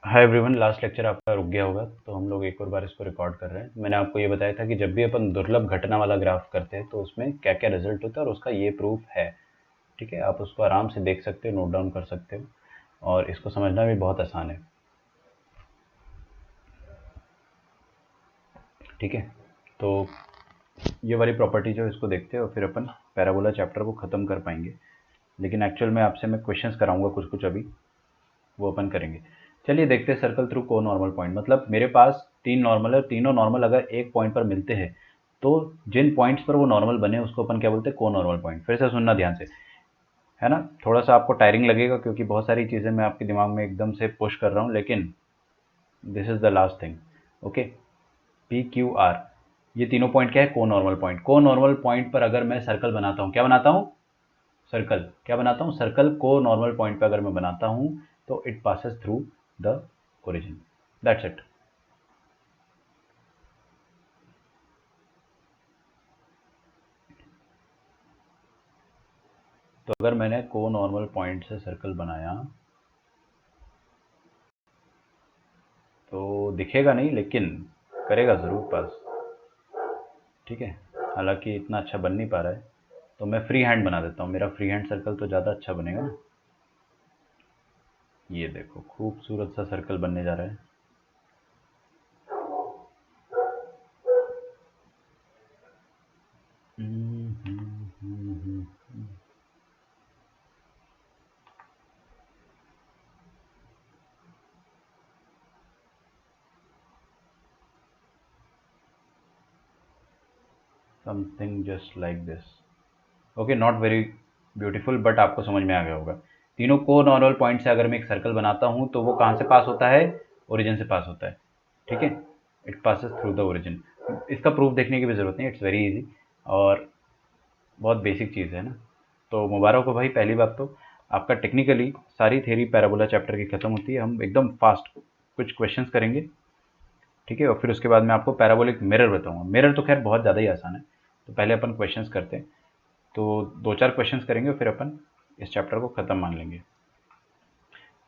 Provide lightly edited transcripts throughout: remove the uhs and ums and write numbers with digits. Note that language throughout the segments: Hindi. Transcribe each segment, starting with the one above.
हाय एवरीवन, लास्ट लेक्चर आपका रुक गया होगा तो हम लोग एक और बार इसको रिकॉर्ड कर रहे हैं। मैंने आपको ये बताया था कि जब भी अपन दुर्लभ घटना वाला ग्राफ करते हैं तो उसमें क्या क्या रिजल्ट होता है और उसका ये प्रूफ है। ठीक है, आप उसको आराम से देख सकते हो, नोट डाउन कर सकते हो और इसको समझना भी बहुत आसान है। ठीक है, तो ये वाली प्रॉपर्टी जो है इसको देखते हैं और फिर अपन पैराबोला चैप्टर को ख़त्म कर पाएंगे। लेकिन एक्चुअल में आपसे मैं क्वेश्चंस कराऊंगा कुछ कुछ अभी, वो अपन करेंगे। चलिए देखते हैं सर्कल थ्रू को नॉर्मल पॉइंट। मतलब मेरे पास 3 नॉर्मल है, तीनों नॉर्मल अगर एक पॉइंट पर मिलते हैं तो जिन पॉइंट्स पर वो नॉर्मल बने उसको अपन क्या बोलते हैं, को नॉर्मल पॉइंट। फिर से सुनना ध्यान से, है ना। थोड़ा सा आपको टायरिंग लगेगा क्योंकि बहुत सारी चीज़ें मैं आपके दिमाग में एकदम से पुश कर रहा हूँ, लेकिन this is the last thing. Okay, P Q R, ये तीनों पॉइंट क्या है, को नॉर्मल पॉइंट। को नॉर्मल पॉइंट पर अगर मैं सर्कल बनाता हूँ, क्या बनाता हूँ, सर्कल। क्या बनाता हूँ, सर्कल। को नॉर्मल पॉइंट पर अगर मैं बनाता हूँ तो it passes through the origin. That's it. तो अगर मैंने को नॉर्मल पॉइंट से सर्कल बनाया तो दिखेगा नहीं, लेकिन करेगा ज़रूर पास। ठीक है, हालांकि इतना अच्छा बन नहीं पा रहा है तो मैं फ्री हैंड बना देता हूँ। मेरा फ्री हैंड सर्कल तो ज़्यादा अच्छा बनेगा ना। ये देखो, खूबसूरत सा सर्कल बनने जा रहा है। Something just like this. Okay, not very beautiful, but आपको समझ में आ गया होगा। तीनों को नॉर्मल पॉइंट से अगर मैं एक सर्कल बनाता हूँ तो वो कहाँ से पास होता है, ओरिजिन से पास होता है। ठीक है, it passes through the origin. इसका प्रूफ देखने की भी ज़रूरत नहीं, इट्स वेरी इजी और बहुत बेसिक चीज़ है ना। तो मुबारक हो भाई, पहली बात तो आपका टेक्निकली सारी थ्योरी पैराबोला चैप्टर की ख़त्म होती है। हम एकदम फास्ट कुछ क्वेश्चंस करेंगे, ठीक है, और फिर उसके बाद मैं आपको पैराबोलिक मिरर बताऊंगा। मिरर तो खैर बहुत ज़्यादा ही आसान है, तो पहले अपन क्वेश्चंस करते हैं। तो 2-4 क्वेश्चंस करेंगे फिर अपन इस चैप्टर को ख़त्म मान लेंगे।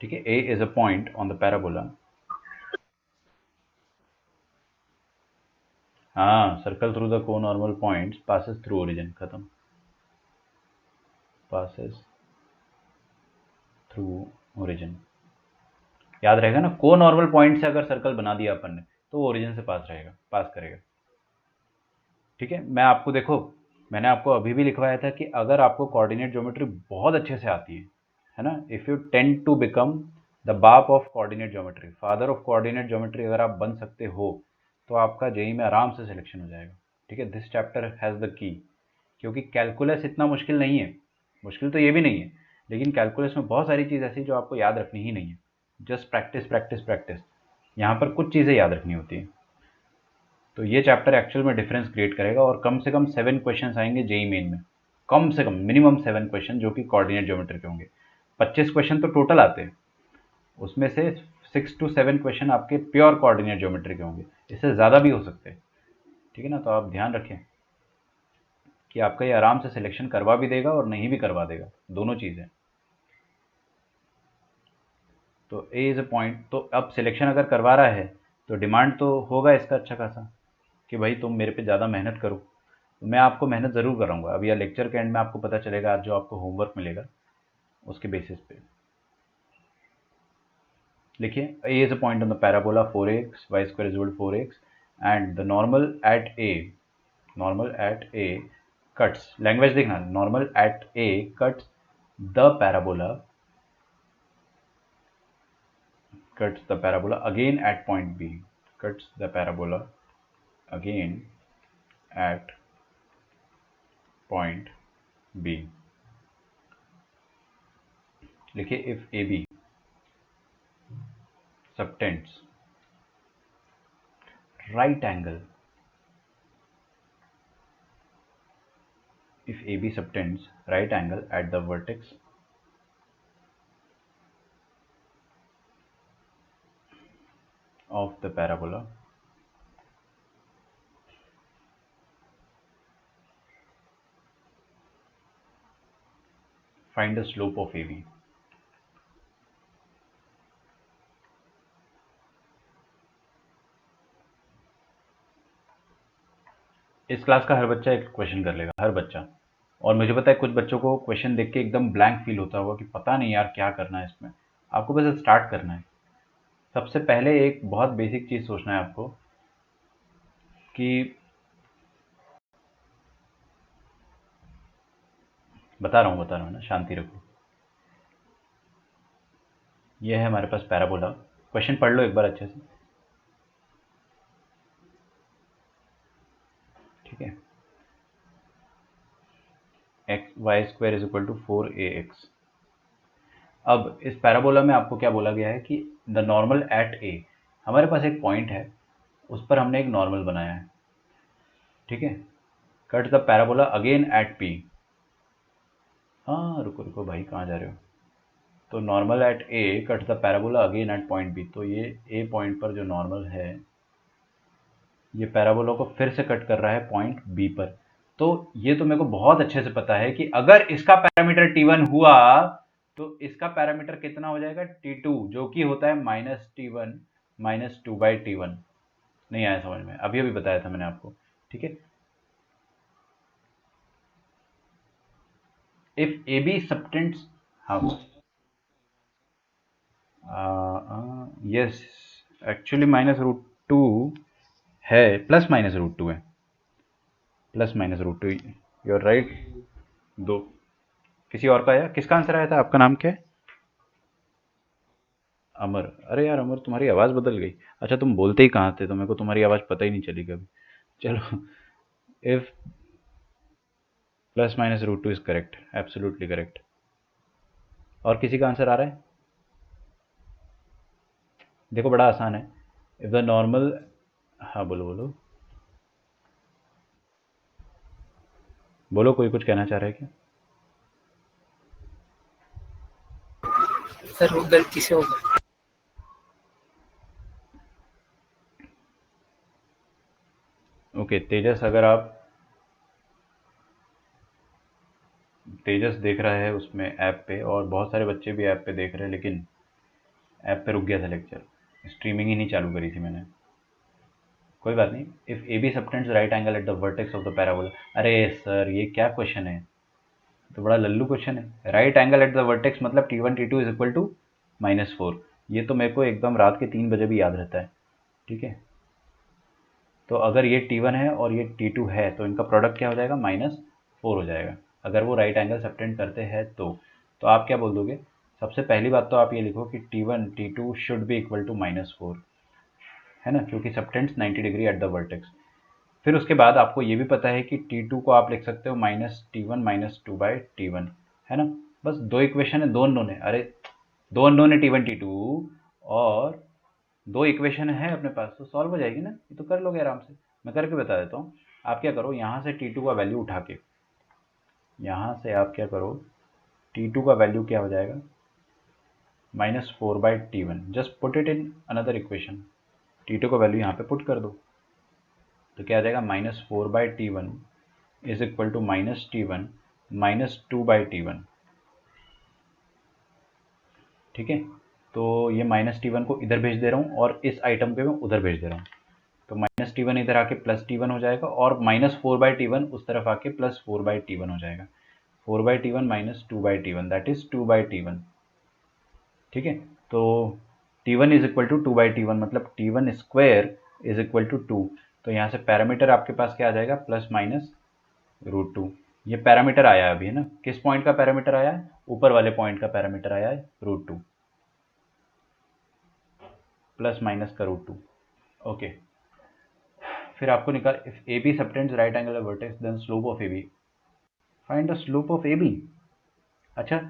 ठीक है, A is a point on the parabola. हाँ, सर्कल थ्रू द को normal points passes through origin, खत्म। पासेस थ्रू ओरिजिन, याद रहेगा ना। को नॉर्मल पॉइंट से अगर सर्कल बना दिया अपन ने तो वो ओरिजिन से पास रहेगा, पास करेगा। ठीक है, मैं आपको देखो, मैंने आपको अभी भी लिखवाया था कि अगर आपको कोऑर्डिनेट ज्योमेट्री बहुत अच्छे से आती है ना, if you tend to become the बाप of coordinate geometry, father of coordinate geometry अगर आप बन सकते हो तो आपका जेई में आराम से सिलेक्शन हो जाएगा। ठीक है, this chapter has the key, क्योंकि कैलकुलस इतना मुश्किल नहीं है। मुश्किल तो ये भी नहीं है, लेकिन कैलकुलस में बहुत सारी चीज़ ऐसी जो आपको याद रखनी ही नहीं है। Just practice practice practice. यहाँ पर कुछ चीज़ें याद रखनी होती है। तो ये चैप्टर एक्चुअल में डिफरेंस क्रिएट करेगा और कम से कम 7 क्वेश्चन आएंगे जेई मेन में। कम से कम मिनिमम 7 क्वेश्चन जो कि कोऑर्डिनेट ज्योमेट्री के होंगे। 25 क्वेश्चन तो टोटल आते हैं, उसमें से 6 to 7 क्वेश्चन आपके प्योर कोऑर्डिनेट ज्योमेट्री के होंगे। इससे ज़्यादा भी हो सकते हैं। ठीक है ना, तो आप ध्यान रखें कि आपका ये आराम से सिलेक्शन करवा भी देगा और नहीं भी करवा देगा, दोनों चीज़ें। तो ए इज़ अ पॉइंट, तो अब सिलेक्शन अगर करवा रहा है तो डिमांड तो होगा इसका अच्छा खासा कि भाई तुम मेरे पे ज़्यादा मेहनत करो। तो मैं आपको मेहनत ज़रूर कराऊंगा। अब यह लेक्चर के एंड में आपको पता चलेगा, आज जो आपको होमवर्क मिलेगा उसके बेसिस पे। लिखिए, A is a point on the parabola 4x y square is equal to 4x and the normal at A cuts, language देखना, normal at A cuts the parabola, again at point B, cuts the parabola again at point B. लिखिए, if AB subtends right angle, if AB subtends right angle at the vertex of the parabola, find the slope of AB. इस क्लास का हर बच्चा एक क्वेश्चन कर लेगा, हर बच्चा। और मुझे पता है कुछ बच्चों को क्वेश्चन देख के एकदम ब्लैंक फील होता होगा कि पता नहीं यार क्या करना है इसमें। आपको बस स्टार्ट करना है। सबसे पहले एक बहुत बेसिक चीज़ सोचना है आपको कि बता रहा हूँ ना, शांति रखो। ये है हमारे पास पैराबोला। क्वेश्चन पढ़ लो एक बार अच्छे से, ठीक है। X y square is equal to 4ax। अब इस पैराबोला में आपको क्या बोला गया है कि द नॉर्मल एट ए, हमारे पास एक पॉइंट है, उस पर हमने एक नॉर्मल बनाया है, ठीक है। Cut the parabola again at P. हाँ रुको रुको भाई, कहाँ जा रहे हो। तो normal at A cut the parabola again at point B. तो ये ए पॉइंट पर जो नॉर्मल है, ये पैराबोला को फिर से कट कर रहा है पॉइंट बी पर। तो ये तो मेरे को बहुत अच्छे से पता है कि अगर इसका पैरामीटर T1 हुआ तो इसका पैरामीटर कितना हो जाएगा, T2, जो कि होता है -T1 -2/T1। नहीं आया समझ में? अभी अभी बताया था मैंने आपको, ठीक है। इफ ए बी सबटेंड्स, हाँ यस, एक्चुअली -√2 है, +-√2 है, +-√2, यू आर राइट। दो। किसी और का आया? किसका आंसर आया था? आपका नाम क्या है? अमर। अरे यार अमर, तुम्हारी आवाज़ बदल गई। अच्छा तुम बोलते ही कहाँ थे, तो मेरे को तुम्हारी आवाज़ पता ही नहीं चली कभी। चलो, if +-√2 is correct, absolutely correct. और किसी का आंसर आ रहा है? देखो बड़ा आसान है। इफ द नॉर्मल, हाँ बोलो बोलो बोलो, कोई कुछ कहना चाह रहा है क्या? सर वो गलती से होगा। ओके तेजस, अगर आप, तेजस देख रहा है उसमें ऐप पे, और बहुत सारे बच्चे भी ऐप पे देख रहे हैं, लेकिन ऐप पे रुक गया था लेक्चर, स्ट्रीमिंग ही नहीं चालू करी थी मैंने। कोई बात नहीं। If A B subtends right angle at the vertex of the parabola. अरे सर ये क्या क्वेश्चन है, तो बड़ा लल्लू क्वेश्चन है। Right angle at the vertex मतलब T1 T2 is equal to -4। ये तो मेरे को एकदम रात के 3 बजे भी याद रहता है, ठीक है। तो अगर ये T1 है और ये T2 है तो इनका प्रोडक्ट क्या हो जाएगा, -4 हो जाएगा, अगर वो राइट एंगल सबटेंड करते हैं तो आप क्या बोल दोगे? सबसे पहली बात तो आप ये लिखो कि T1 T2 should be equal to -4, है ना, क्योंकि subtends 90 degree at the vertex. फिर उसके बाद आपको ये भी पता है कि T2 को आप लिख सकते हो -T1 -2/T1, है ना। बस दो इक्वेशन है, दो अननोन है। अरे दो अननोन है, T1 T2, और दो इक्वेशन है अपने पास, तो सॉल्व हो जाएगी ना, ये तो कर लोगे आराम से। मैं करके बता देता हूँ। आप क्या करो, यहाँ से T2 का वैल्यू उठा के, यहाँ से आप क्या करो, T2 का वैल्यू क्या हो जाएगा, -4/T1। Just put it in another equation. T2 का वैल्यू यहाँ पे पुट कर दो, तो क्या आ जाएगा, -4/T1 is equal to -T1 -2/T1, ठीक है। तो ये -T1 को इधर भेज दे रहा हूँ और इस आइटम पे मैं उधर भेज दे रहा हूँ। तो -T1 इधर आके +T1 हो जाएगा, और -4/T1 उस तरफ आके +4/T1 हो जाएगा। 4/T1 -2/T1 that is 2/T1, ठीक है। तो T1 is equal to 2/T1 मतलब T1 square is equal to 2। तो यहाँ से पैरामीटर आपके पास क्या आ जाएगा, +-√2। ये पैरामीटर आया अभी, है ना। किस पॉइंट का पैरामीटर आया है? ऊपर वाले पॉइंट का पैरामीटर आया है √2, प्लस का √2। ओके, फिर आपको निकाल, if A B subtends right angle vertex then slope of A B. Find the slope of A B. अच्छा,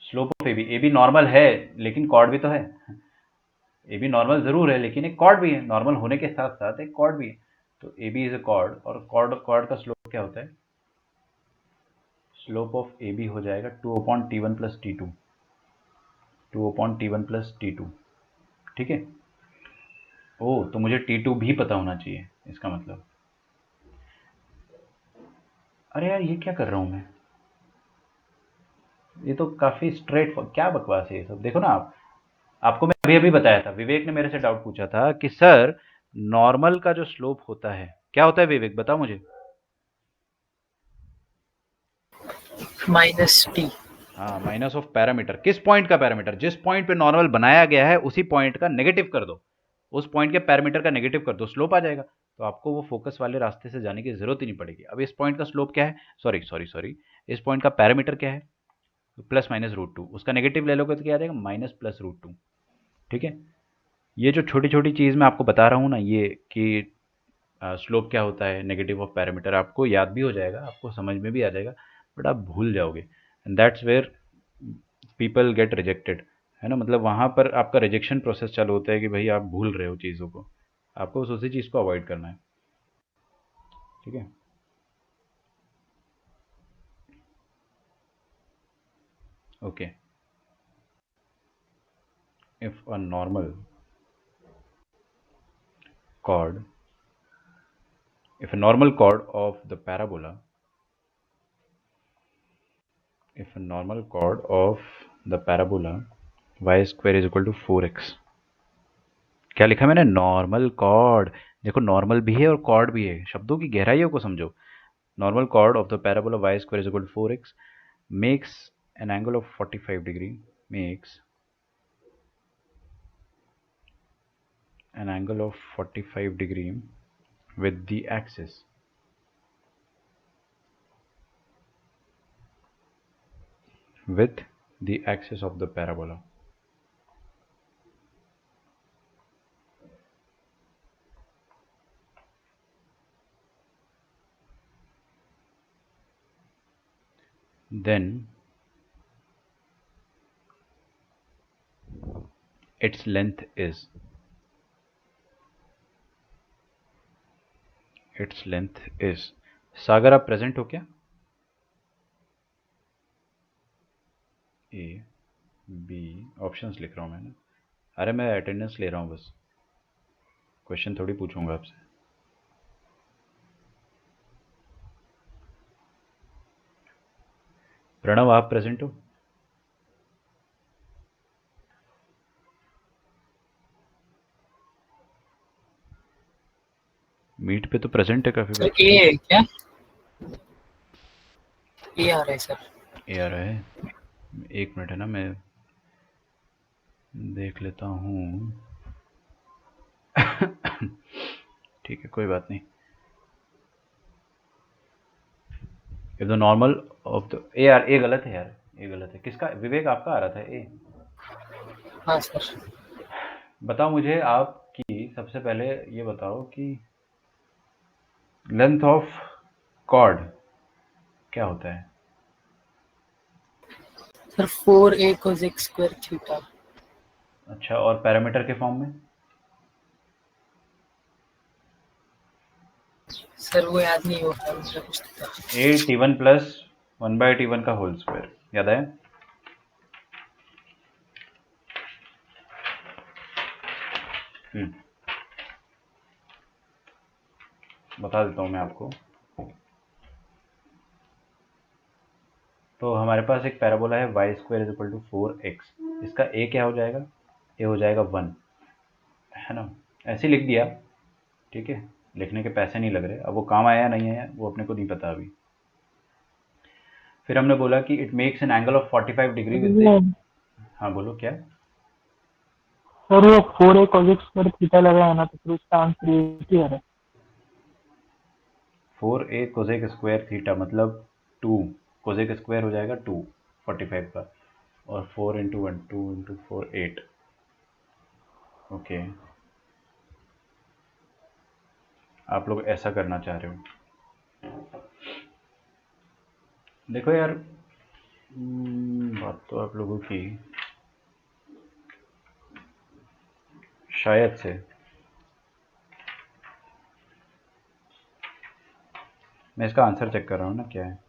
slope of A B normal है लेकिन कॉर्ड भी तो है। ए बी नॉर्मल जरूर है लेकिन एक कॉर्ड भी है, नॉर्मल होने के साथ साथ एक कॉर्ड भी है। तो A B is a chord, और कॉर्ड का स्लोप क्या होता है? स्लोप ऑफ ए बी हो जाएगा 2/T1 plus T2, 2/T1 plus T2, ठीक है। ओ, तो मुझे T2 भी पता होना चाहिए इसका मतलब। अरे यार ये क्या कर रहा हूँ मैं, ये तो काफ़ी स्ट्रेट, क्या बकवास है ये सब। देखो ना आप, आपको मैं अभी अभी बताया था, विवेक ने मेरे से डाउट पूछा था कि सर नॉर्मल का जो स्लोप होता है क्या होता है, विवेक बताओ मुझे। Minus T. हाँ, माइनस ऑफ पैरामीटर। किस पॉइंट का पैरामीटर? जिस पॉइंट पे नॉर्मल बनाया गया है उसी पॉइंट का नेगेटिव कर दो, उस पॉइंट के पैरामीटर का नेगेटिव कर दो, स्लोप आ जाएगा। तो आपको वो फोकस वाले रास्ते से जाने की जरूरत ही नहीं पड़ेगी। अब इस पॉइंट का स्लोप क्या है, सॉरी, इस पॉइंट का पैरामीटर क्या है, प्लस माइनस रूट टू, उसका नेगेटिव ले लोगे तो क्या आ जाएगा, माइनस प्लस रूट टू। ठीक है, ये जो छोटी छोटी चीज़ मैं आपको बता रहा हूँ ना, ये कि स्लोप क्या होता है, नेगेटिव ऑफ पैरामीटर, आपको याद भी हो जाएगा, आपको समझ में भी आ जाएगा, बट आप भूल जाओगे। And that's where people get rejected, है ना। मतलब वहाँ पर आपका रिजेक्शन प्रोसेस चालू होता है कि भाई आप भूल रहे हो चीज़ों को, आपको बस उसी चीज़ को अवॉइड करना है। ठीक है, okay. If a normal chord, if a normal chord of the parabola, if a normal chord of the parabola y square is equal to 4x, क्या लिखा मैंने, नॉर्मल कॉर्ड। देखो नॉर्मल भी है और कॉर्ड भी है, शब्दों की गहराइयों को समझो। Normal chord of the parabola y square is equal to 4x makes an angle of 45 degree, makes an angle of 45 degree with the axis, with the axis of the parabola. Then its length is, its length is, सागर आप प्रेजेंट हो क्या? ए बी ऑप्शंस लिख रहा हूँ मैंने, अरे मैं अटेंडेंस ले रहा हूँ बस, क्वेश्चन थोड़ी पूछूंगा आपसे। प्रणव आप प्रेजेंट हो? मीट पे तो प्रेजेंट है काफी सर बच्चे। ए है क्या? ए आ रहा है सर। ए आ रहा है, एक मिनट है ना, मैं देख लेता हूँ। ठीक है, कोई बात नहीं। If the normal of the ए, यार ए गलत है यार, ए गलत है। किसका, विवेक आपका आ रहा था ए? हाँ सर। बताओ मुझे आपकी, सबसे पहले ये बताओ कि लेंथ ऑफ कॉर्ड क्या होता है? Sir 4a cosec square theta. अच्छा, और पैरामीटर के फॉर्म में? सर वो याद नहीं हो रहा, मुझे कुछ था। A T one plus one by T one का होल स्क्वायर, याद है? बता देता हूँ मैं आपको। तो हमारे पास एक पैराबोला है y square is equal to 4x, इसका a क्या हो जाएगा, a हो जाएगा 1, है ना। ऐसे लिख दिया, ठीक है, लिखने के पैसे नहीं लग रहे। अब वो काम आया नहीं आया वो अपने को नहीं पता अभी। फिर हमने बोला कि it makes an angle of 45 degree with the, हाँ बोलो क्या? सर वो 4a cosec स्क्वायर थीटा लगा है ना, तो फिर उसका आंसर ये ही है। 4a कोसेक स्क्वायर थीटा मतलब 2, कोसेक स्क्वायर हो जाएगा 2 45 का, और 4 इंटू 1, 2 इंटू 4 8। ओके, आप लोग ऐसा करना चाह रहे हो। देखो यार, बात तो आप लोगों की शायद से, मैं इसका आंसर चेक कर रहा हूँ ना क्या है,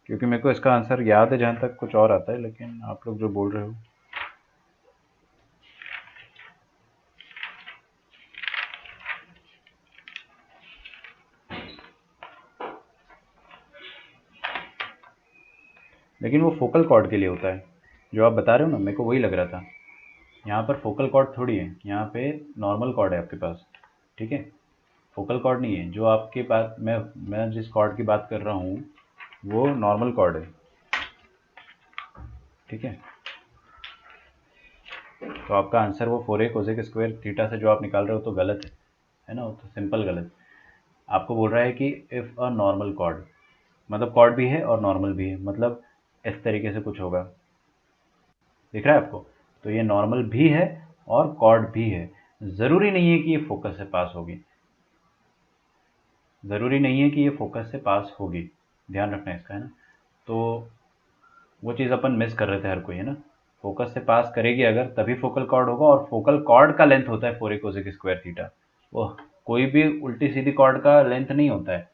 क्योंकि मेरे को इसका आंसर याद है, जहाँ तक कुछ और आता है, लेकिन आप लोग जो बोल रहे हो। लेकिन वो फोकल कॉर्ड के लिए होता है, जो आप बता रहे हो ना, मेरे को वही लग रहा था। यहाँ पर फोकल कॉर्ड थोड़ी है, यहाँ पे नॉर्मल कॉर्ड है आपके पास, ठीक है, फोकल कॉर्ड नहीं है। जो आपके पास मैं जिस कॉर्ड की बात कर रहा हूँ वो नॉर्मल कॉर्ड है, ठीक है, तो आपका आंसर वो 4a कोसेक स्क्वायर थीटा से जो आप निकाल रहे हो तो गलत है ना, वो तो सिंपल गलत। आपको बोल रहा है कि इफ़ अ नॉर्मल कॉर्ड, मतलब कॉर्ड भी है और नॉर्मल भी है, मतलब इस तरीके से कुछ होगा, दिख रहा है आपको? तो ये नॉर्मल भी है और कॉर्ड भी है। ज़रूरी नहीं है कि ये फोकस से पास होगी, ज़रूरी नहीं है कि ये फोकस से पास होगी, ध्यान रखना है इसका, है ना। तो वो चीज़ अपन मिस कर रहे थे हर कोई, है ना। फोकस से पास करेगी अगर तभी फोकल कॉर्ड होगा, और फोकल कॉर्ड का लेंथ होता है 4a कोसेक स्क्वायर थीटा। वो कोई भी उल्टी सीधी कॉर्ड का लेंथ नहीं होता है,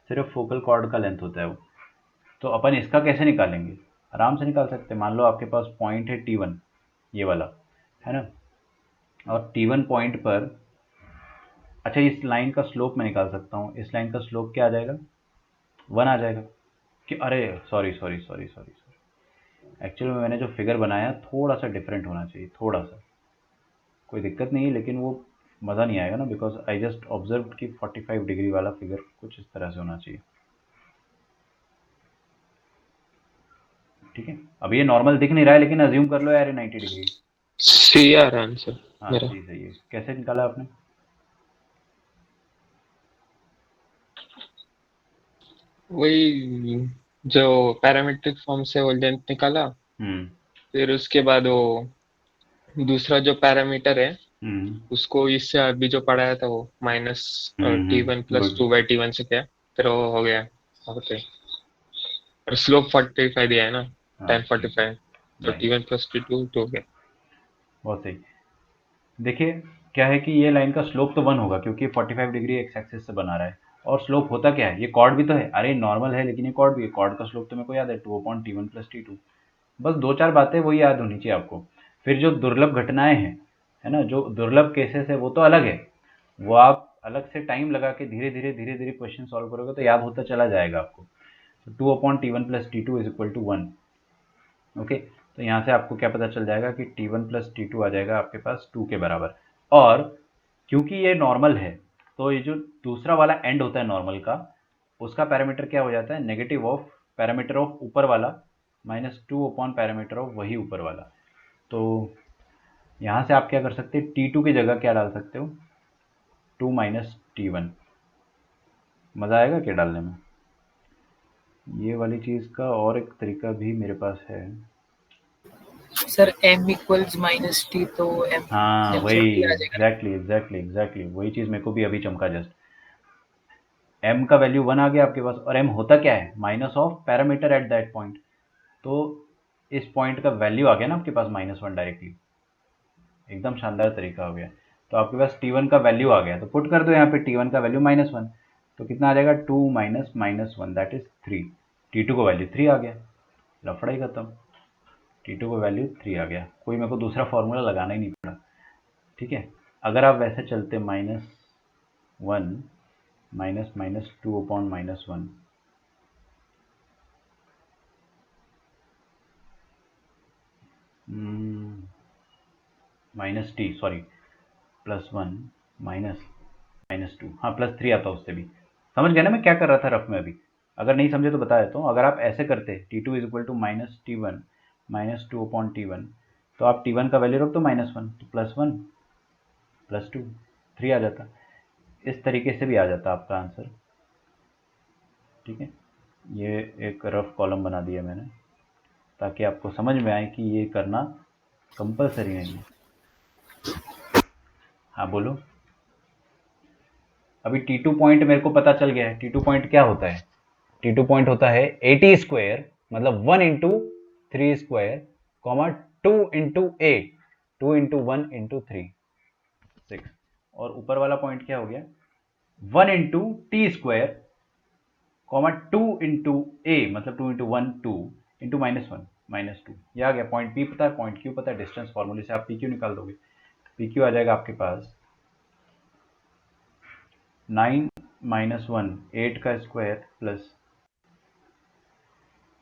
सिर्फ फोकल कॉर्ड का लेंथ होता है वो। तो अपन इसका कैसे निकालेंगे? आराम से निकाल सकते हैं। मान लो आपके पास पॉइंट है T1, ये वाला, है ना, और T1 पॉइंट पर, अच्छा इस लाइन का स्लोप मैं निकाल सकता हूँ। इस लाइन का स्लोप क्या आ जाएगा? 1 आ जाएगा। कि अरे sorry sorry sorry sorry sorry, actually मैंने जो फिगर बनाया थोड़ा सा डिफरेंट होना चाहिए, थोड़ा सा। कोई दिक्कत नहीं है, लेकिन वो मज़ा नहीं आएगा ना, बिकॉज आई जस्ट ऑब्जर्व कि 45 डिग्री वाला फिगर कुछ इस तरह से होना चाहिए। ठीक है, अब ये नॉर्मल दिख नहीं रहा है, लेकिन अज्यूम कर लो यार ये 90 डिग्री। सी आ रहा है आंसर हाँ मेरा। सही है। कैसे निकाला आपने? वही जो पैरामीट्रिक फॉर्म से वो लेंथ निकाला, हम्म फिर उसके बाद वो दूसरा जो पैरामीटर है हम्म उसको इससे अभी जो पढ़ाया था वो minus T1 plus good. 2/T1 से किया, फिर वो हो गया। ओके, और स्लोप 45 दिया है ना, हाँ tan ठीक है, 45, तो नाइस, T1 प्लस T2 तो हो गया। बहुत सही। देखिए क्या है कि ये लाइन का स्लोप तो 1 होगा, क्योंकि 45 डिग्री एक्स एक्सिस से बना रहा है। और स्लोप होता क्या है? ये कॉर्ड भी तो है, अरे नॉर्मल है लेकिन ये कॉर्ड भी है। कॉर्ड का स्लोप तो मेरे को याद है 2/T1 प्लस T2। बस दो चार बातें वही याद होनी चाहिए आपको। फिर जो दुर्लभ घटनाएं हैं, है ना, जो दुर्लभ केसेस है, वो तो अलग है। वो आप अलग से टाइम लगा के धीरे धीरे क्वेश्चन सॉल्व करोगे तो याद होता चला जाएगा आपको। तो 2/T1 plus T2 is equal to 1। Okay, तो यहाँ से आपको क्या पता चल जाएगा कि T1 प्लस T2 आ जाएगा आपके पास 2 के बराबर। और क्योंकि ये नॉर्मल है, तो ये जो दूसरा वाला एंड होता है नॉर्मल का, उसका पैरामीटर क्या हो जाता है? नेगेटिव ऑफ पैरामीटर ऑफ ऊपर वाला माइनस 2 अपॉन पैरामीटर ऑफ वही ऊपर वाला। तो यहाँ से आप क्या कर सकते हैं? T2 की जगह क्या डाल सकते हो? 2 माइनस T1। मज़ा आएगा क्या डालने में? ये वाली चीज़ का और एक तरीका भी मेरे पास है। Sir m equals minus T, तो हाँ m से वही, t आ जाएगा ना। एग्जैक्टली वही चीज़ मेरे को भी अभी चमका जस्ट। m का वैल्यू 1 आ गया आपके पास, और m होता क्या है? Minus of parameter at that point. तो इस पॉइंट का वैल्यू आ गया ना आपके पास -1 डायरेक्टली। एकदम शानदार तरीका हो गया। तो आपके पास T1 का वैल्यू आ गया, तो पुट कर दो यहाँ पे T1 का वैल्यू -1। तो कितना आ जाएगा? 2 माइनस -1 दैट इज 3। T2 को वैल्यू 3 आ गया, लफड़ा ही खत्म। T2 को वैल्यू 3 आ गया, कोई मेरे को दूसरा फॉर्मूला लगाना ही नहीं पड़ा। ठीक है, अगर आप वैसे चलते -1 minus minus 2 upon -1, minus T sorry, +1 minus -2, हाँ +3 आता उससे भी। समझ गया ना मैं क्या कर रहा था रफ में अभी? अगर नहीं समझे तो बता देता हूँ। अगर आप ऐसे करते T2 is equal to minus T1 -2 upon T1, तो आप T1 का वैल्यू रख दो -1, तो +1 +2 3 आ जाता। इस तरीके से भी आ जाता आपका आंसर। ठीक है, ये एक रफ कॉलम बना दिया मैंने, ताकि आपको समझ में आए कि ये करना कंपलसरी नहीं है। हाँ बोलो। अभी T2 पॉइंट मेरे को पता चल गया है। T2 पॉइंट क्या होता है? T2 पॉइंट होता है 80 स्क्वायर, मतलब 1 into 3 square, comma 2 into 8, 2 into 1 into 3, 6। और ऊपर वाला पॉइंट क्या हो गया? 1 into T square, comma 2 into A, मतलब 2 इंटू 1 2 इंटू -1 -2। ये आ गया पॉइंट पी पता है, पॉइंट क्यू पता है, डिस्टेंस फॉर्मूले से आप पी क्यू निकाल दोगे। पी क्यू आ जाएगा आपके पास 9 -1 8 का स्क्वायर प्लस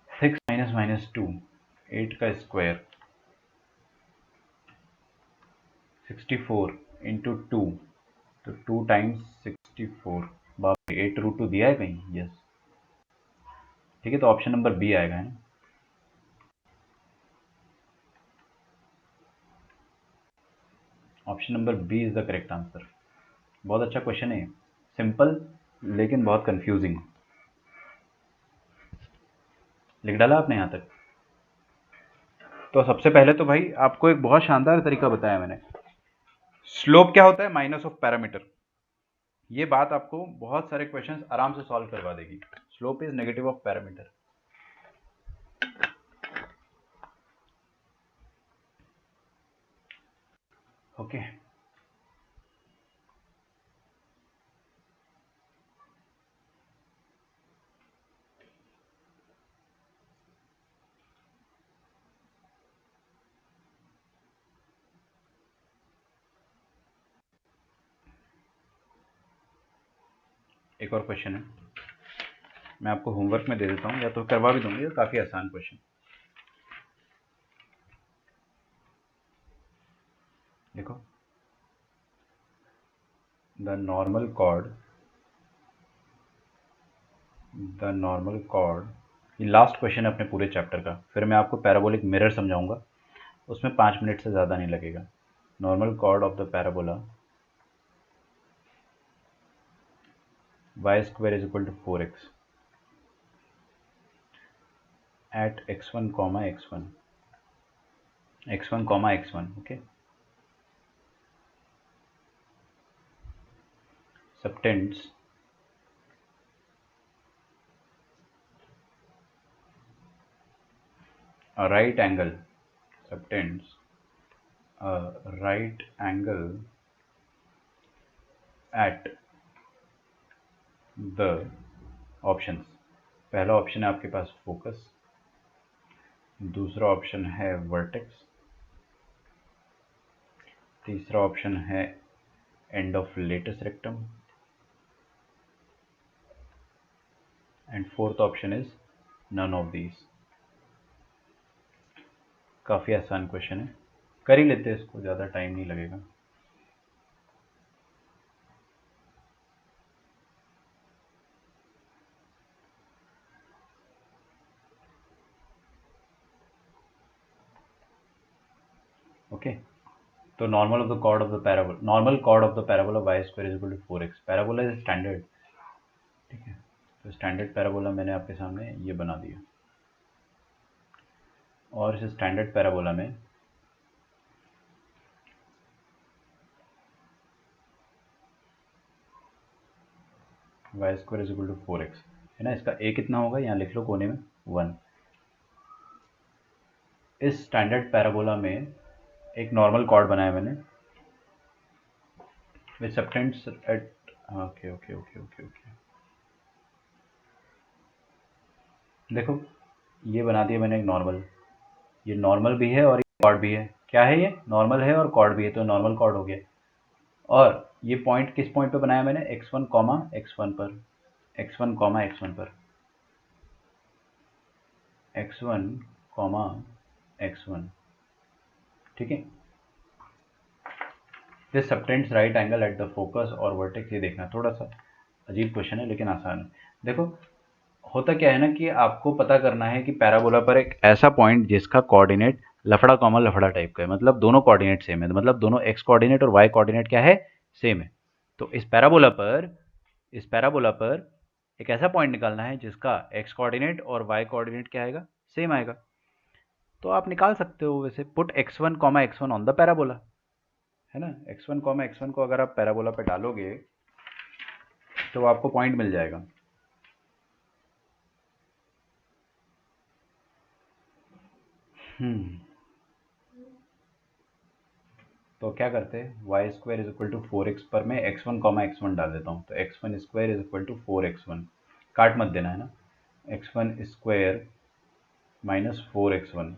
6 -2 8 का स्क्वायर 64 इंटू 2, तो 2 टाइम्स 64। बाप रे, 8√2 दिया है कहीं? यस, ठीक है, तो ऑप्शन नंबर बी आएगा, है ना। Option number B is the correct answer. बहुत अच्छा क्वेश्चन है, सिंपल लेकिन बहुत कंफ्यूजिंग। लिख डाला आपने यहाँ तक? तो सबसे पहले तो भाई आपको एक बहुत शानदार तरीका बताया मैंने। स्लोप क्या होता है? Minus of parameter. ये बात आपको बहुत सारे क्वेश्चंस आराम से सॉल्व करवा देगी। Slope is negative of parameter. Okay, एक और क्वेश्चन है, मैं आपको होमवर्क में दे देता हूँ या तो करवा भी दूंगी, काफी आसान क्वेश्चन। देखो, द नॉर्मल कॉर्ड, ये लास्ट क्वेश्चन है अपने पूरे चैप्टर का। फिर मैं आपको पैराबोलिक मिरर समझाऊंगा, उसमें 5 मिनट से ज़्यादा नहीं लगेगा। Normal chord of the parabola y square is equal to 4x at x1 comma x1, x1 comma x1, okay, subtends a right angle, subtends a right angle at the options। पहला ऑप्शन है आपके पास फोकस, दूसरा ऑप्शन है वर्टेक्स, तीसरा ऑप्शन है end of latus rectum, and fourth option is none of these. काफ़ी आसान क्वेश्चन है, कर ही लेते हैं इसको, ज़्यादा टाइम नहीं लगेगा। ओके, तो normal of the chord of the parabola, normal chord of the parabola y square is equal to 4x। Parabola is standard, ठीक है, तो स्टैंडर्ड पैराबोला मैंने आपके सामने ये बना दिया, और इस स्टैंडर्ड पैराबोला में y square is equal to 4x है ना। इसका a कितना होगा? यहाँ लिख लो कोने में 1। इस स्टैंडर्ड पैराबोला में एक नॉर्मल कॉर्ड बनाया मैंने with subtends at, okay okay okay okay okay, देखो ये बना दिया मैंने एक नॉर्मल, ये नॉर्मल भी है और ये कॉर्ड भी है। क्या है ये? नॉर्मल है और कॉर्ड भी है, तो नॉर्मल कॉर्ड हो गया। और ये पॉइंट किस पॉइंट पे बनाया मैंने? x1 कॉमा x1 पर, x1 कॉमा x1 पर, x1 कॉमा x1, ठीक है। This subtends right angle at the focus और वर्टेक्स। ये देखना, थोड़ा सा अजीब क्वेश्चन है लेकिन आसान है। देखो होता क्या है ना कि आपको पता करना है कि पैराबोला पर एक ऐसा पॉइंट जिसका कोऑर्डिनेट लफड़ा कॉमा लफड़ा टाइप का है, मतलब दोनों कोऑर्डिनेट सेम है, मतलब दोनों x कोऑर्डिनेट और y कोऑर्डिनेट क्या है? सेम है। तो इस पैराबोला पर एक ऐसा पॉइंट निकालना है जिसका x कोऑर्डिनेट और y कोऑर्डिनेट क्या आएगा? सेम आएगा। तो आप निकाल सकते हो वैसे, put x1 comma x1 on the parabola, है ना। x1 कॉमा x1 को अगर आप पैराबोला पे डालोगे तो आपको पॉइंट मिल जाएगा। तो क्या करते हैं, y square is equal to 4x पर मैं x1 कॉमा x1 डाल देता हूँ, तो x1 square is equal to 4x1, काट मत देना है ना, x1 square minus 4x1।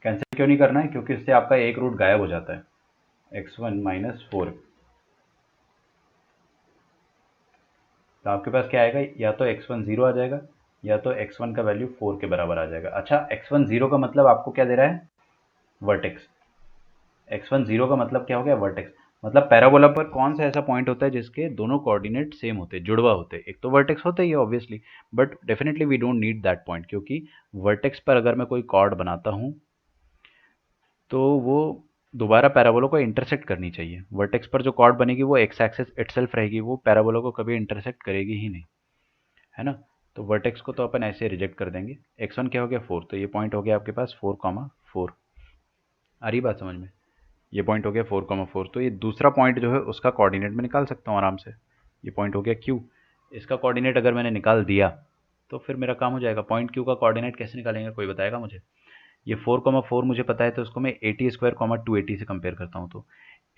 Cancel क्यों नहीं करना है? क्योंकि इससे आपका एक रूट गायब हो जाता है, x1 माइनस 4। तो आपके पास क्या आएगा? या तो x1 0 आ जाएगा या तो x1 का वैल्यू 4 के बराबर आ जाएगा। अच्छा, x1 0 का मतलब आपको क्या दे रहा है? वर्टेक्स। x1 0 का मतलब क्या हो गया? वर्टेक्स। मतलब पैराबोला पर कौन सा ऐसा पॉइंट होता है जिसके दोनों कोऑर्डिनेट सेम होते हैं, जुड़वा होते हैं? एक तो वर्टेक्स होता ही है obviously, but definitely we don't need that point, क्योंकि वर्टेक्स पर अगर मैं कोई कॉर्ड बनाता हूँ तो वो दोबारा पैराबोला को इंटरसेक्ट करनी चाहिए। वर्टेक्स पर जो कॉर्ड बनेगी वो एक्स एक्सिस इटसेल्फ रहेगी, वो पैराबोला को कभी इंटरसेक्ट करेगी ही नहीं, है ना। तो वर्टेक्स को तो अपन ऐसे रिजेक्ट कर देंगे। x1 क्या हो गया 4, तो ये पॉइंट हो गया आपके पास 4,4। आ रही बात समझ में? ये पॉइंट हो गया 4,4। तो ये दूसरा पॉइंट जो है उसका कोऑर्डिनेट मैं निकाल सकता हूँ आराम से। ये पॉइंट हो गया q, इसका कोऑर्डिनेट अगर मैंने निकाल दिया तो फिर मेरा काम हो जाएगा। पॉइंट q का कोऑर्डिनेट कैसे निकालेंगे, कोई बताएगा मुझे? ये 4,4 मुझे पता है, तो उसको मैं 80 स्क्वायर 280 से कंपेयर करता हूँ। तो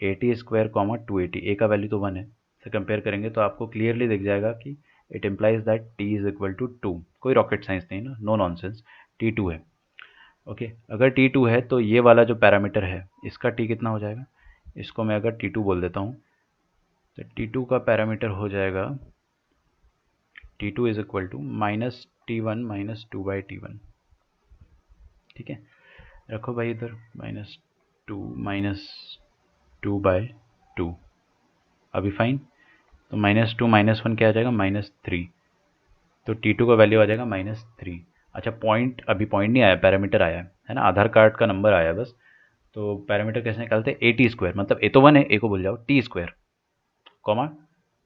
80 स्क्वायर 280, ए का वैल्यू तो 1 है, से कंपेयर करेंगे तो आपको क्लियरली दिख जाएगा कि it implies that t is equal to 2। कोई रॉकेट साइंस नहीं ना, नो नॉनसेंस, t2 है। ओके, अगर t2 है तो ये वाला जो पैरामीटर है इसका t कितना हो जाएगा, इसको मैं अगर t2 बोल देता हूँ तो t2 का पैरामीटर हो जाएगा t2 is equal to minus t1 minus 2/t1। ठीक है, रखो भाई इधर -2 -2/2। अभी फाइन, तो -2 -1 क्या आ जाएगा -3, तो t2 का वैल्यू आ जाएगा -3। अच्छा, पॉइंट अभी पॉइंट नहीं आया, पैरामीटर आया है ना, आधार कार्ड का नंबर आया बस। तो पैरामीटर कैसे निकालते हैं, ए टी स्क्वायर, मतलब ए तो 1 है, ए को भूल जाओ, T square comma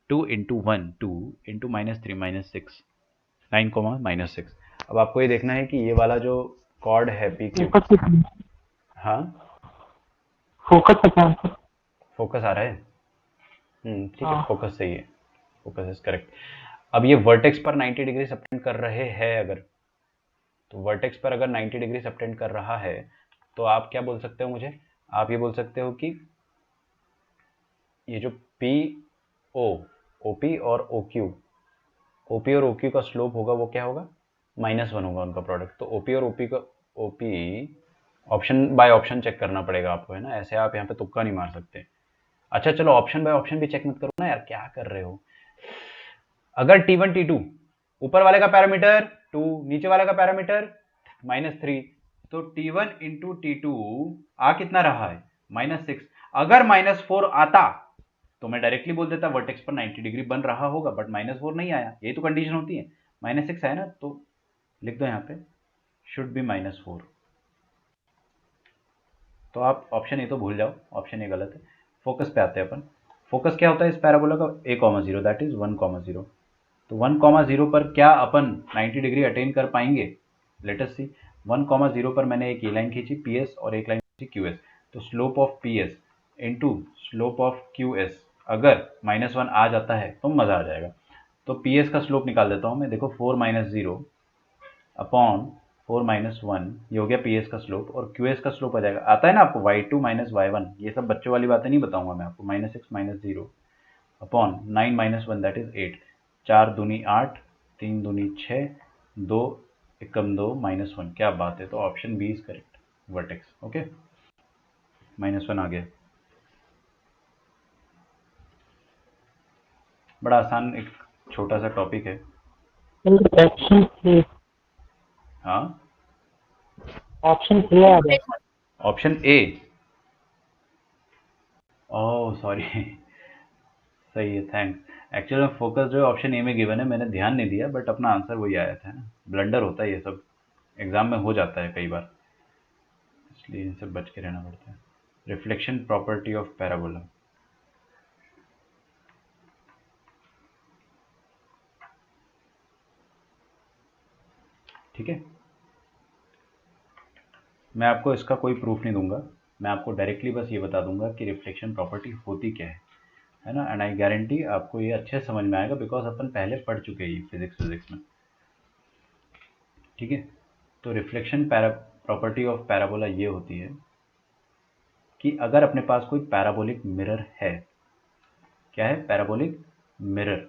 2 into 1 2 into -3 -6 9 -6। अब आपको ये देखना है कि ये वाला जो कॉर्ड है पी क्यू, फोकस कितना हाँ फोकस का क्या आंसर? फोकस आ रहा है, ठीक है, हाँ फोकस सही है, फोकस इज करेक्ट। अब ये वर्टेक्स पर 90 डिग्री सबटेंड कर रहे हैं अगर, तो वर्टेक्स पर अगर 90 डिग्री सबटेंड कर रहा है तो आप क्या बोल सकते हो मुझे, आप ये बोल सकते हो कि ये जो पी ओ ओ पी और ओ क्यू, ओ पी और ओ क्यू का स्लोप होगा वो क्या होगा, -1 होगा उनका प्रोडक्ट। तो ओ पी और ओ पी का, O P option by option check करना पड़ेगा आपको, है ना, ऐसे आप यहाँ पे तुक्का नहीं मार सकते। अच्छा चलो, ऑप्शन बाय ऑप्शन भी चेक मत करो ना यार, क्या कर रहे हो। अगर T1 T2 ऊपर वाले का पैरामीटर 2, नीचे वाले का पैरामीटर -3, तो T1 इंटू T2 आ कितना रहा है, -6। अगर -4 आता तो मैं डायरेक्टली बोल देता वर्टेक्स पर 90 डिग्री बन रहा होगा, बट -4 नहीं आया, यही तो कंडीशन होती है। -6 आया ना, तो लिख दो यहाँ पे शुड बी -4। तो आप ऑप्शन ए तो भूल जाओ, ऑप्शन ए गलत है। फोकस पे आते हैं अपन। फोकस क्या होता है इस पैराबोला का, a,0 दैट इज 1,0। तो 1,0 पर क्या अपन 90 डिग्री अटेन कर पाएंगे, लेट अस सी। 1,0 पर मैंने एक ये लाइन खींची PS और एक लाइन खींची QS, तो slope of PS into slope of QS अगर -1 आ जाता है तो मज़ा आ जाएगा। तो PS का स्लोप निकाल देता हूँ मैं, देखो 4 - 0 अपॉन 4 - 1, ये हो गया PS का स्लोप, और QS का स्लोप आ जाएगा, आता है ना आपको y2 - y1, ये सब बच्चों वाली बातें नहीं बताऊंगा मैं आपको, -6 - 0 अपॉन 9 - 1 दैट इज 8, 4 दूनी 8, 3 दूनी 6, 2 एकम 2 -1, क्या बात है। तो option B is correct, vertex. Okay, -1 आ गया। बड़ा आसान एक छोटा सा टॉपिक है। ऑप्शन ए, हाँ, ऑप्शन ए आ गया। ऑप्शन ए, ओह सॉरी सही है, थैंक्स। एक्चुअली में फोकस जो है ऑप्शन ए में गिवन है, मैंने ध्यान नहीं दिया, बट अपना आंसर वही आया था ना। ब्लंडर होता है ये सब, एग्जाम में हो जाता है कई बार, इसलिए इनसे बच के रहना पड़ता है। रिफ्लेक्शन प्रॉपर्टी ऑफ पैराबोला, ठीक है। मैं आपको इसका कोई प्रूफ नहीं दूंगा, मैं आपको डायरेक्टली बस ये बता दूंगा कि रिफ्लेक्शन प्रॉपर्टी होती क्या है ना। एंड आई गारंटी आपको ये अच्छे से समझ में आएगा, बिकॉज अपन पहले पढ़ चुके हैं फिजिक्स में, ठीक है। तो रिफ्लेक्शन प्रॉपर्टी ऑफ पैराबोला ये होती है कि अगर अपने पास कोई पैराबोलिक मिरर है, क्या है, पैराबोलिक मिरर,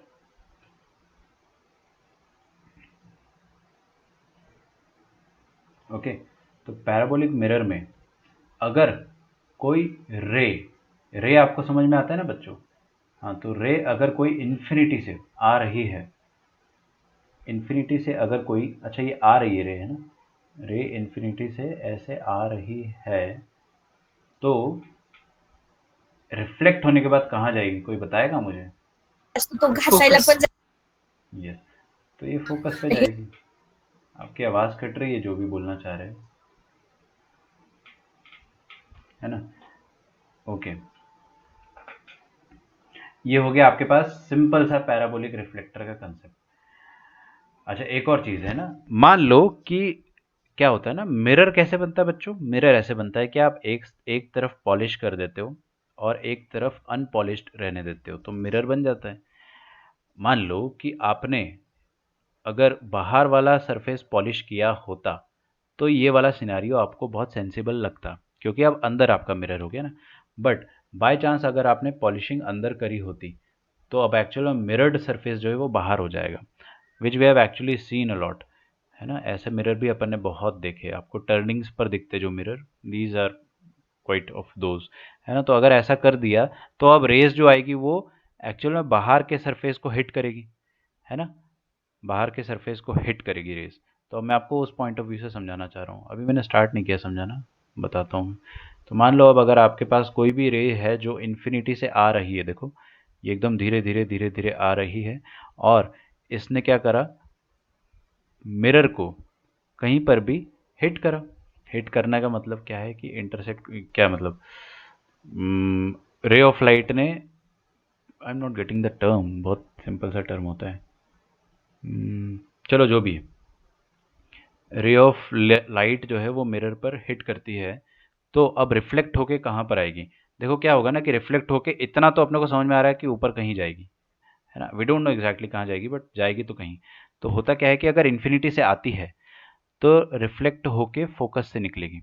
ओके। तो पैराबोलिक मिरर में अगर कोई रे, रे आपको समझ में आता है ना बच्चों, हाँ, तो रे अगर कोई इन्फिनिटी से आ रही है, इन्फिनिटी से अगर कोई, अच्छा ये आ रही है रे, है ना, रे इन्फिनिटी से ऐसे आ रही है, तो रिफ्लेक्ट होने के बाद कहाँ जाएगी, कोई बताएगा मुझे? तो घासायला पण यस, तो ये फोकस पे जाएगी। आपकी आवाज़ कट रही है, जो भी बोलना चाह रहे हैं, है ना। ओके, ये हो गया आपके पास सिंपल सा पैराबोलिक रिफ्लेक्टर का कंसेप्ट। अच्छा, एक और चीज़ है ना, मान लो कि क्या होता है ना, मिरर कैसे बनता है बच्चों? मिरर ऐसे बनता है कि आप एक एक तरफ पॉलिश कर देते हो और एक तरफ अनपॉलिश्ड रहने देते हो, तो मिरर बन जाता है। मान लो कि आपने अगर बाहर वाला सरफेस पॉलिश किया होता तो ये वाला सिनेरियो आपको बहुत सेंसिबल लगता, क्योंकि अब अंदर आपका मिरर हो गया ना। बट बाय चांस अगर आपने पॉलिशिंग अंदर करी होती तो अब एक्चुअल में मिरर्ड सरफेस जो है वो बाहर हो जाएगा, which we have actually seen a lot, है ना। ऐसे मिरर भी अपन ने बहुत देखे, आपको टर्निंग्स पर दिखते जो mirror, these are quite of those, है ना। तो अगर ऐसा कर दिया तो अब रेस जो आएगी वो एक्चुअल में बाहर के सरफेस को हिट करेगी, है ना, बाहर के सरफेस को हिट करेगी रेस। तो अब मैं आपको उस पॉइंट ऑफ व्यू से समझाना चाह रहा हूँ, अभी मैंने स्टार्ट नहीं किया समझाना, बताता हूँ। तो मान लो अब अगर आपके पास कोई भी रे है जो इन्फिनिटी से आ रही है, देखो ये एकदम धीरे धीरे धीरे धीरे आ रही है, और इसने क्या करा, मिरर को कहीं पर भी हिट करा। हिट करने का मतलब क्या है कि इंटरसेक्ट, क्या मतलब, रे ऑफ लाइट ने, I am not getting the term, बहुत सिंपल सा टर्म होता है, चलो जो भी है, रे ऑफ लाइट जो है वो मिरर पर हिट करती है, तो अब रिफ्लेक्ट होके कहाँ पर आएगी? देखो क्या होगा ना कि रिफ्लेक्ट होके इतना तो अपने को समझ में आ रहा है कि ऊपर कहीं जाएगी, है ना। वी डोंट नो एग्जैक्टली कहाँ जाएगी, बट जाएगी तो कहीं। तो होता क्या है कि अगर इन्फिनिटी से आती है तो रिफ्लेक्ट होके फोकस से निकलेगी,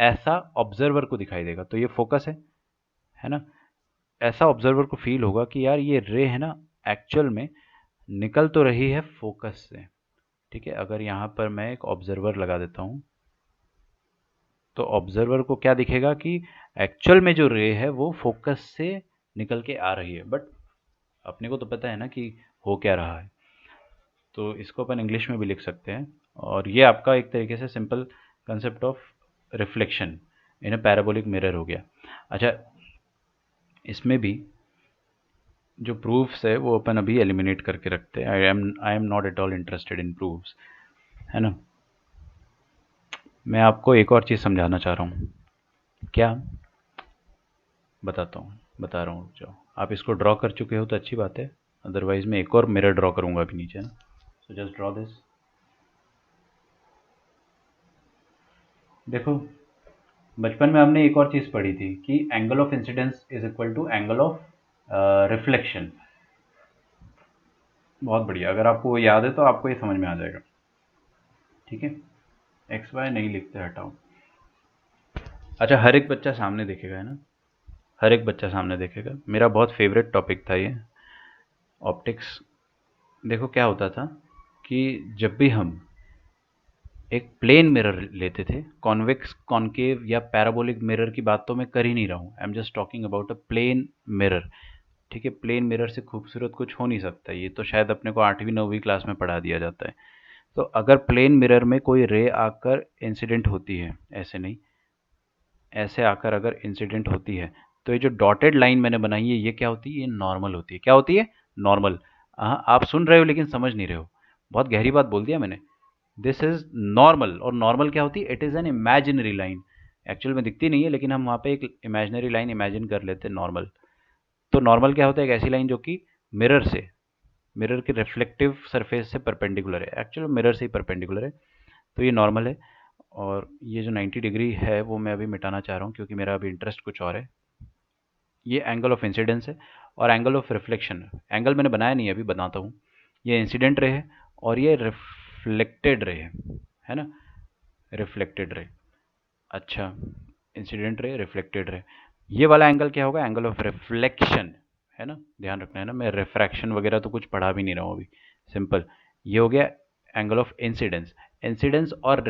ऐसा ऑब्जर्वर को दिखाई देगा। तो ये फोकस है ना। ऐसा ऑब्जर्वर को फील होगा कि यार ये रे है ना, एक्चुअल में निकल तो रही है फोकस से। ठीक है, अगर यहाँ पर मैं एक ऑब्जर्वर लगा देता हूँ तो ऑब्जर्वर को क्या दिखेगा कि एक्चुअल में जो रे है वो फोकस से निकल के आ रही है, बट अपने को तो पता है ना कि हो क्या रहा है। तो इसको अपन इंग्लिश में भी लिख सकते हैं, और ये आपका एक तरीके से simple concept of reflection in a parabolic mirror हो गया। अच्छा, इसमें भी जो प्रूफ्स है वो अपन अभी एलिमिनेट करके रखते हैं, I am not at all interested in proofs, है ना। मैं आपको एक और चीज़ समझाना चाह रहा हूँ, क्या, बताता हूँ, बता रहा हूँ, जाओ। आप इसको ड्रॉ कर चुके हो तो अच्छी बात है, अदरवाइज मैं एक और मिरर ड्रॉ करूँगा अभी नीचे ना। So just draw this. देखो, बचपन में हमने एक और चीज़ पढ़ी थी कि angle of incidence is equal to angle of reflection. बहुत बढ़िया, अगर आपको वो याद है तो आपको ये समझ में आ जाएगा। ठीक है, एक्स वाई नहीं लिखते, हटाओ। अच्छा, हर एक बच्चा सामने देखेगा, है ना, हर एक बच्चा सामने देखेगा। मेरा बहुत फेवरेट टॉपिक था ये, ऑप्टिक्स। देखो क्या होता था कि जब भी हम एक प्लेन मिरर लेते थे, कॉन्वेक्स, कॉन्केव या पैराबोलिक मिरर की बात तो मैं कर ही नहीं रहा हूँ, I am just talking about a plane mirror. ठीक है, प्लेन मिरर से खूबसूरत कुछ हो नहीं सकता, ये तो शायद अपने को 8वीं 9वीं क्लास में पढ़ा दिया जाता है। तो अगर प्लेन मिरर में कोई रे आकर इंसिडेंट होती है, ऐसे नहीं, ऐसे आकर अगर इंसिडेंट होती है, तो ये जो डॉटेड लाइन मैंने बनाई है ये क्या होती है? ये नॉर्मल होती है। क्या होती है? नॉर्मल। हाँ, आप सुन रहे हो लेकिन समझ नहीं रहे हो, बहुत गहरी बात बोल दिया मैंने। दिस इज नॉर्मल, और नॉर्मल क्या होती है? It is an imaginary line, actual में दिखती नहीं है लेकिन हम वहाँ पे एक इमेजिनरी लाइन इमेजिन कर लेते हैं, नॉर्मल। तो नॉर्मल क्या होता है? एक ऐसी लाइन जो कि मिरर से, मिरर के रिफ्लेक्टिव सरफेस से परपेंडिकुलर है, एक्चुअल मिरर से ही परपेंडिकुलर है, तो ये नॉर्मल है। और ये जो 90 डिग्री है वो मैं अभी मिटाना चाह रहा हूँ क्योंकि मेरा अभी इंटरेस्ट कुछ और है। ये एंगल ऑफ इंसिडेंस है और एंगल ऑफ रिफ्लेक्शन है। एंगल मैंने बनाया नहीं है, अभी बनाता हूँ। ये इंसिडेंट रे है और ये रिफ्लेक्टेड रे है ना, रिफ्लेक्टेड रे। अच्छा, इंसिडेंट रे, रिफ्लेक्टेड रे, ये वाला एंगल क्या होगा? एंगल ऑफ रिफ्लेक्शन, है ना, ध्यान रखना है ना, मैं रिफ्रैक्शन वगैरह तो कुछ पढ़ा भी नहीं रहा हूँ अभी, सिंपल। ये हो गया एंगल ऑफ इंसिडेंस। इंसिडेंस और